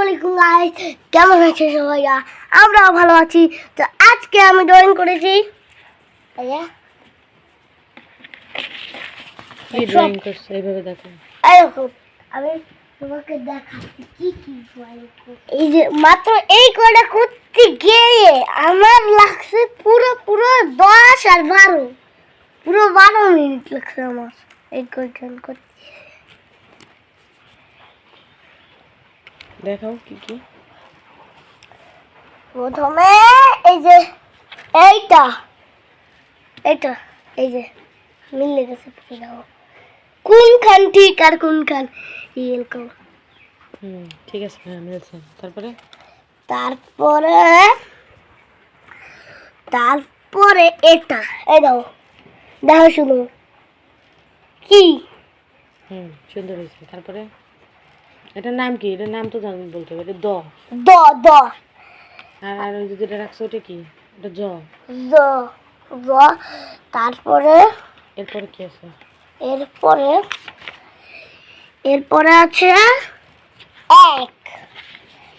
আলাইকুম গাইস, কেমন আছেন সবাই? আমরাও ভালো আছি। তো আজকে আমি ড্রয়িং করেছি। কি ড্রয়িং করছো এইভাবে দেখো। দেখো, আমি তোমাকে দেখাচ্ছি কি কি ড্রয়িং করছি। এই যে মাত্র এই কয়টা করতে গিয়ে আমার লাগছে পুরো 10 আর 12, পুরো 12 মিনিট লাগছে আমার এই কয়টা করতে। দেখাও কি কি। প্রথমে এই যে এইটা এইটা এই যে মিলে গেছে, দেখো কোনখান ঠিক আর কোনখান এরকম। ঠিক আছে, হ্যাঁ মিলছে। তারপরে তারপরে তারপরে এটা এই দাও, দেখো শুনো কি সুন্দর হয়েছে। তারপরে এটার নাম কি? এটার নাম তো জানি বলতে হবে। এটা দ। দ দ আর ওই যে যেটা রাখছো ওটা কি? এটা জ। দ দ তারপরে এরপরে কি আছে? এরপরে এরপরে আছে এক,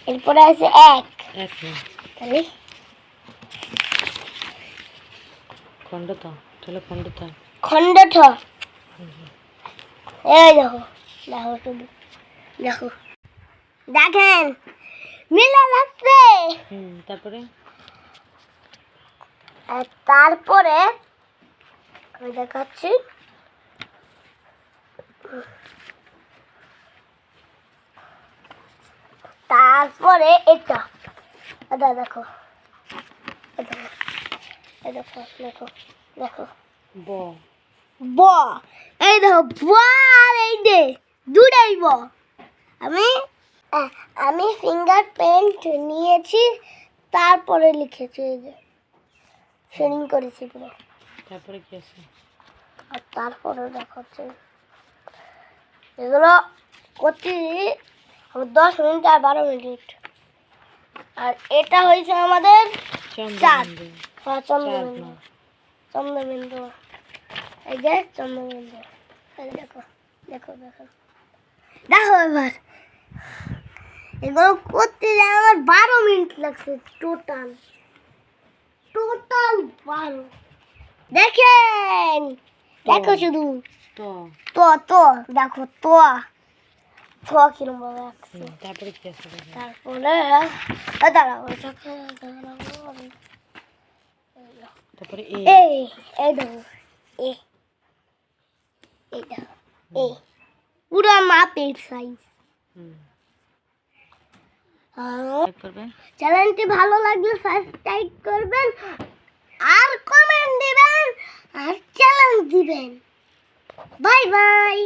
এরপরে আছে এক। এক না, তাহলে খণ্ডতা। তাহলে খণ্ডতা। খণ্ডঠ। এই দেখো, দেখো শুধু দেখো, দেখেন মিলে যাচ্ছে। তারপরে আর তারপরে আমি দেখাচ্ছি, তারপরে এটা এটা দেখো, এটা দেখো, দেখো দেখো ব। ব। এই দেখো ব আর এই দে দুটাই ব। আমি আমি ফিঙ্গার পেন্ট নিয়েছি, তারপরে লিখেছি, এই যে শেডিং করেছি পুরো। তারপরে কি আছে? আর তারপরে দেখাচ্ছি, এগুলো করছি 10 মিনিট আর 12 মিনিট। আর এটা হয়েছে আমাদের চাঁদ। হ্যাঁ, চন্দ্রবিন্দু। চন্দ্রবিন্দু, এই যে চন্দ্রবিন্দু। এই দেখো দেখো দেখো দেখো এবার এগুলো করতে যায় আমার 12 মিনিট লাগছে টোটাল 12। দেখেন, দেখো শুধু তো তো তো দেখো তো তো কিরম ভাবে আসছে। তারপরে কি আছে? তারপরে দাঁড়াও, তারপরে এই এই দেখো, এই দেখো, এই পুরো মাপের সাইজ। চ্যানেলটি ভালো লাগলে সাবস্ক্রাইব করবেন আর কমেন্ট দিবেন আর চ্যালেঞ্জ দিবেন। Bye bye.